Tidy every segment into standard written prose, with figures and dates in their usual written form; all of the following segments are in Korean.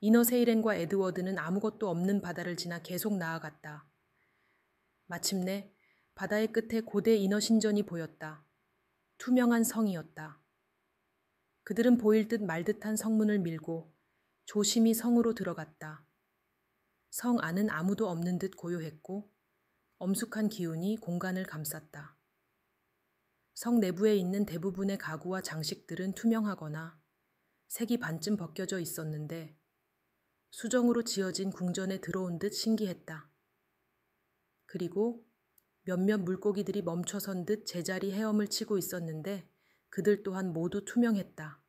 이너 세이렌과 에드워드는 아무것도 없는 바다를 지나 계속 나아갔다. 마침내 바다의 끝에 고대 이너 신전이 보였다. 투명한 성이었다. 그들은 보일 듯 말 듯한 성문을 밀고 조심히 성으로 들어갔다. 성 안은 아무도 없는 듯 고요했고 엄숙한 기운이 공간을 감쌌다. 성 내부에 있는 대부분의 가구와 장식들은 투명하거나 색이 반쯤 벗겨져 있었는데 수정으로 지어진 궁전에 들어온 듯 신기했다. 그리고 몇몇 물고기들이 멈춰선 듯 제자리 헤엄을 치고 있었는데 그들 또한 모두 투명했다.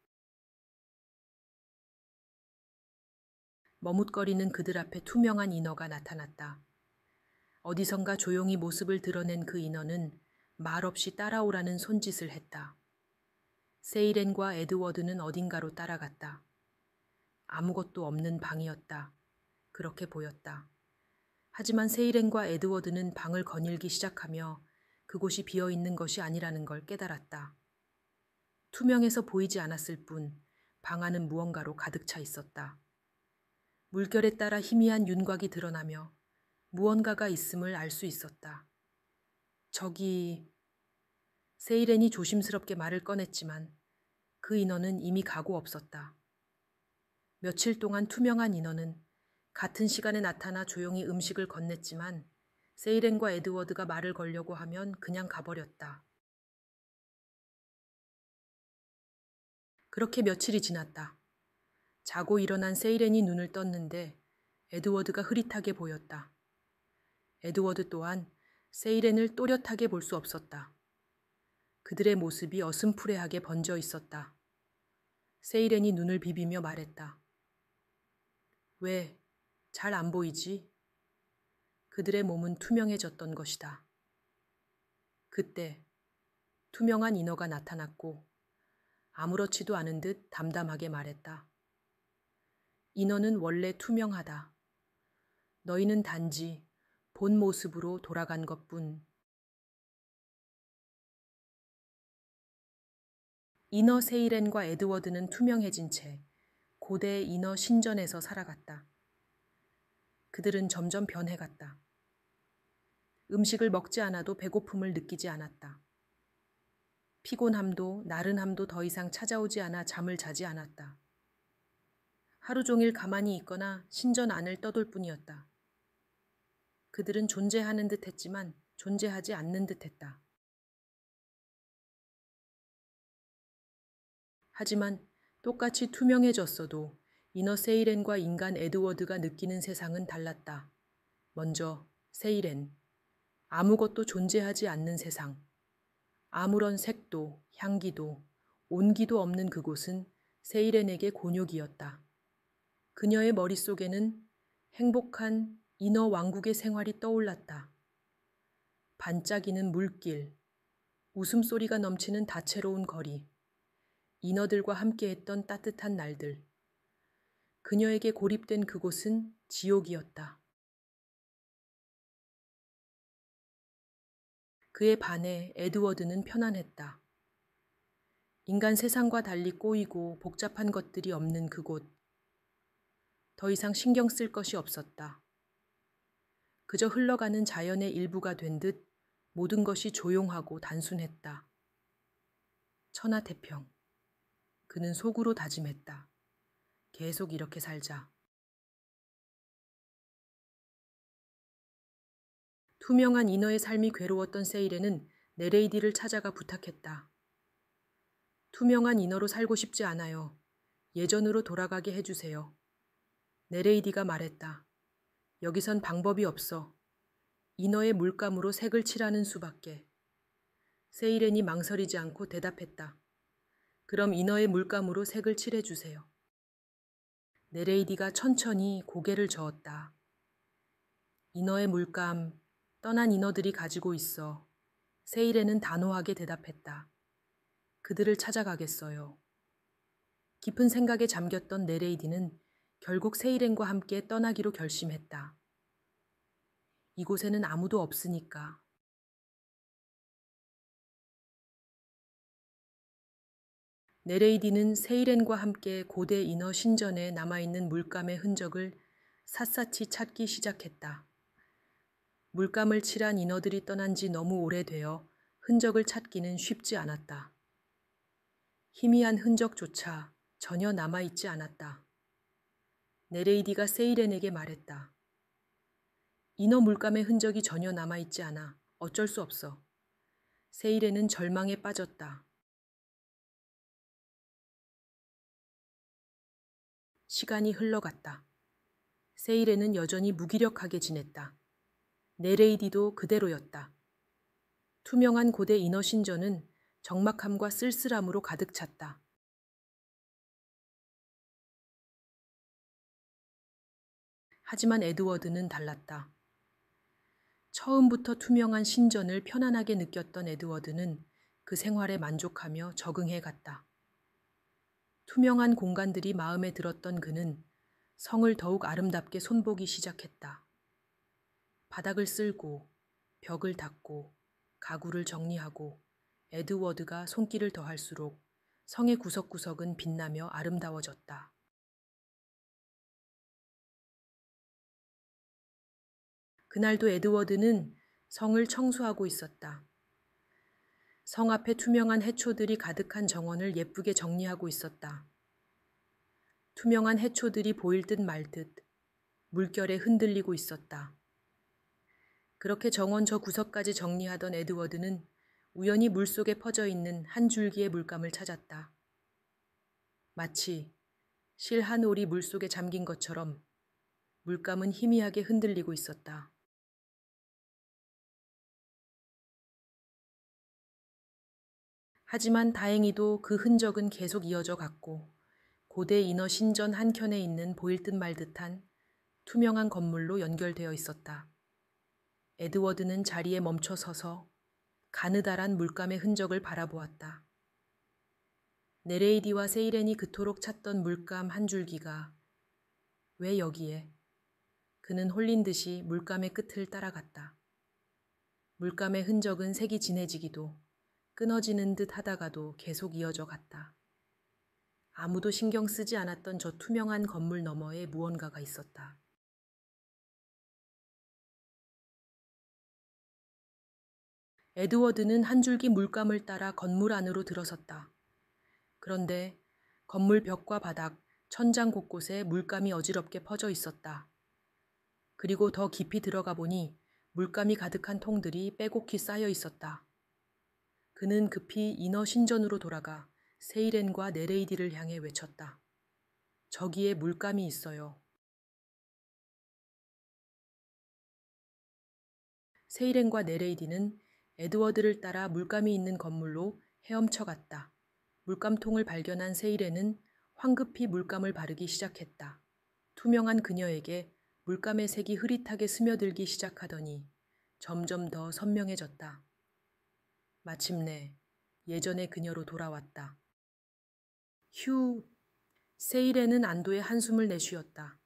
머뭇거리는 그들 앞에 투명한 인어가 나타났다. 어디선가 조용히 모습을 드러낸 그 인어는 말없이 따라오라는 손짓을 했다. 세이렌과 에드워드는 어딘가로 따라갔다. 아무것도 없는 방이었다. 그렇게 보였다. 하지만 세이렌과 에드워드는 방을 거닐기 시작하며 그곳이 비어있는 것이 아니라는 걸 깨달았다. 투명해서 보이지 않았을 뿐 방 안은 무언가로 가득 차 있었다. 물결에 따라 희미한 윤곽이 드러나며 무언가가 있음을 알 수 있었다. 저기... 세이렌이 조심스럽게 말을 꺼냈지만 그 인어는 이미 가고 없었다. 며칠 동안 투명한 인어는 같은 시간에 나타나 조용히 음식을 건넸지만 세이렌과 에드워드가 말을 걸려고 하면 그냥 가버렸다. 그렇게 며칠이 지났다. 자고 일어난 세이렌이 눈을 떴는데 에드워드가 흐릿하게 보였다. 에드워드 또한 세이렌을 또렷하게 볼 수 없었다. 그들의 모습이 어슴푸레하게 번져 있었다. 세이렌이 눈을 비비며 말했다. 왜, 잘 안 보이지? 그들의 몸은 투명해졌던 것이다. 그때 투명한 인어가 나타났고 아무렇지도 않은 듯 담담하게 말했다. 인어는 원래 투명하다. 너희는 단지 본 모습으로 돌아간 것뿐. 이너 세이렌과 에드워드는 투명해진 채 고대 이너 신전에서 살아갔다. 그들은 점점 변해갔다. 음식을 먹지 않아도 배고픔을 느끼지 않았다. 피곤함도 나른함도 더 이상 찾아오지 않아 잠을 자지 않았다. 하루 종일 가만히 있거나 신전 안을 떠돌 뿐이었다. 그들은 존재하는 듯 했지만 존재하지 않는 듯 했다. 하지만 똑같이 투명해졌어도 이너 세이렌과 인간 에드워드가 느끼는 세상은 달랐다. 먼저 세이렌, 아무것도 존재하지 않는 세상. 아무런 색도, 향기도, 온기도 없는 그곳은 세이렌에게 곤욕이었다. 그녀의 머릿속에는 행복한 이너 왕국의 생활이 떠올랐다. 반짝이는 물길, 웃음소리가 넘치는 다채로운 거리, 인어들과 함께했던 따뜻한 날들. 그녀에게 고립된 그곳은 지옥이었다. 그에 반해 에드워드는 편안했다. 인간 세상과 달리 꼬이고 복잡한 것들이 없는 그곳. 더 이상 신경 쓸 것이 없었다. 그저 흘러가는 자연의 일부가 된 듯 모든 것이 조용하고 단순했다. 천하태평. 그는 속으로 다짐했다. 계속 이렇게 살자. 투명한 인어의 삶이 괴로웠던 세이렌은 네레이디를 찾아가 부탁했다. 투명한 인어로 살고 싶지 않아요. 예전으로 돌아가게 해주세요. 네레이디가 말했다. 여기선 방법이 없어. 인어의 물감으로 색을 칠하는 수밖에. 세이렌이 망설이지 않고 대답했다. 그럼 인어의 물감으로 색을 칠해주세요. 네레이디가 천천히 고개를 저었다. 인어의 물감, 떠난 인어들이 가지고 있어. 세이렌은 단호하게 대답했다. 그들을 찾아가겠어요. 깊은 생각에 잠겼던 네레이디는 결국 세이렌과 함께 떠나기로 결심했다. 이곳에는 아무도 없으니까. 네레이디는 세이렌과 함께 고대 인어 신전에 남아있는 물감의 흔적을 샅샅이 찾기 시작했다. 물감을 칠한 인어들이 떠난 지 너무 오래되어 흔적을 찾기는 쉽지 않았다. 희미한 흔적조차 전혀 남아있지 않았다. 네레이디가 세이렌에게 말했다. 인어 물감의 흔적이 전혀 남아있지 않아. 어쩔 수 없어. 세이렌은 절망에 빠졌다. 시간이 흘러갔다. 세이렌은 여전히 무기력하게 지냈다. 네레이디도 그대로였다. 투명한 고대 인어 신전은 적막함과 쓸쓸함으로 가득 찼다. 하지만 에드워드는 달랐다. 처음부터 투명한 신전을 편안하게 느꼈던 에드워드는 그 생활에 만족하며 적응해 갔다. 투명한 공간들이 마음에 들었던 그는 성을 더욱 아름답게 손보기 시작했다. 바닥을 쓸고 벽을 닦고 가구를 정리하고 에드워드가 손길을 더할수록 성의 구석구석은 빛나며 아름다워졌다. 그날도 에드워드는 성을 청소하고 있었다. 성 앞에 투명한 해초들이 가득한 정원을 예쁘게 정리하고 있었다. 투명한 해초들이 보일 듯 말 듯 물결에 흔들리고 있었다. 그렇게 정원 저 구석까지 정리하던 에드워드는 우연히 물속에 퍼져 있는 한 줄기의 물감을 찾았다. 마치 실 한 올이 물속에 잠긴 것처럼 물감은 희미하게 흔들리고 있었다. 하지만 다행히도 그 흔적은 계속 이어져 갔고 고대 인어 신전 한켠에 있는 보일 듯 말 듯한 투명한 건물로 연결되어 있었다. 에드워드는 자리에 멈춰 서서 가느다란 물감의 흔적을 바라보았다. 네레이디와 세이렌이 그토록 찾던 물감 한 줄기가 왜 여기에? 그는 홀린 듯이 물감의 끝을 따라갔다. 물감의 흔적은 색이 진해지기도 끊어지는 듯 하다가도 계속 이어져 갔다. 아무도 신경 쓰지 않았던 저 투명한 건물 너머에 무언가가 있었다. 에드워드는 한 줄기 물감을 따라 건물 안으로 들어섰다. 그런데 건물 벽과 바닥, 천장 곳곳에 물감이 어지럽게 퍼져 있었다. 그리고 더 깊이 들어가 보니 물감이 가득한 통들이 빼곡히 쌓여 있었다. 그는 급히 인어 신전으로 돌아가 세이렌과 네레이디를 향해 외쳤다. 저기에 물감이 있어요. 세이렌과 네레이디는 에드워드를 따라 물감이 있는 건물로 헤엄쳐 갔다. 물감통을 발견한 세이렌은 황급히 물감을 바르기 시작했다. 투명한 그녀에게 물감의 색이 흐릿하게 스며들기 시작하더니 점점 더 선명해졌다. 마침내 예전의 그녀로 돌아왔다. 휴, 세이렌은 안도의 한숨을 내쉬었다.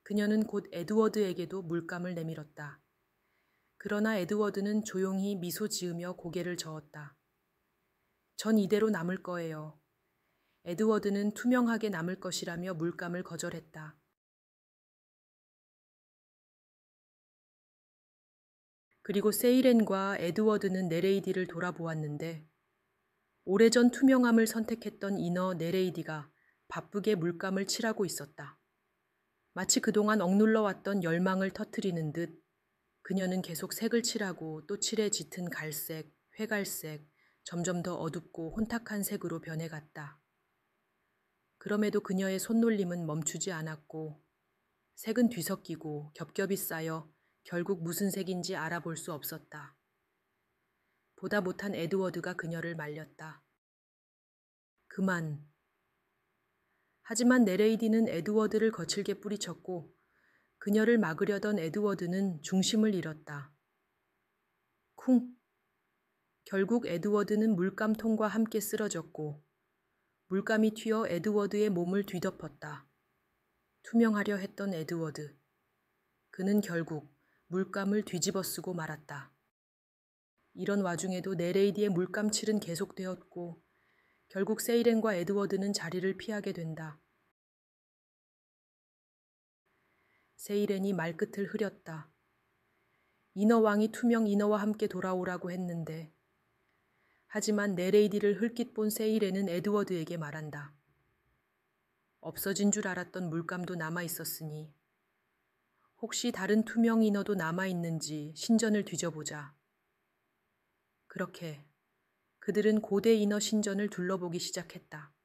그녀는 곧 에드워드에게도 물감을 내밀었다. 그러나 에드워드는 조용히 미소 지으며 고개를 저었다. 전 이대로 남을 거예요. 에드워드는 투명하게 남을 것이라며 물감을 거절했다. 그리고 세이렌과 에드워드는 네레이디를 돌아보았는데 오래전 투명함을 선택했던 인어 네레이디가 바쁘게 물감을 칠하고 있었다. 마치 그동안 억눌러 왔던 열망을 터뜨리는 듯 그녀는 계속 색을 칠하고 또 칠해 짙은 갈색, 회갈색, 점점 더 어둡고 혼탁한 색으로 변해갔다. 그럼에도 그녀의 손놀림은 멈추지 않았고 색은 뒤섞이고 겹겹이 쌓여 결국 무슨 색인지 알아볼 수 없었다. 보다 못한 에드워드가 그녀를 말렸다. 그만. 하지만 네레이디는 에드워드를 거칠게 뿌리쳤고 그녀를 막으려던 에드워드는 중심을 잃었다. 쿵! 결국 에드워드는 물감통과 함께 쓰러졌고 물감이 튀어 에드워드의 몸을 뒤덮었다. 투명하려 했던 에드워드. 그는 결국 물감을 뒤집어 쓰고 말았다. 이런 와중에도 네레이디의 물감칠은 계속되었고 결국 세이렌과 에드워드는 자리를 피하게 된다. 세이렌이 말끝을 흐렸다. 인어왕이 투명 인어와 함께 돌아오라고 했는데, 하지만 네레이디를 흘낏 본 세이렌은 에드워드에게 말한다. 없어진 줄 알았던 물감도 남아있었으니 혹시 다른 투명 인어도 남아있는지 신전을 뒤져보자. 그렇게 그들은 고대 인어 신전을 둘러보기 시작했다.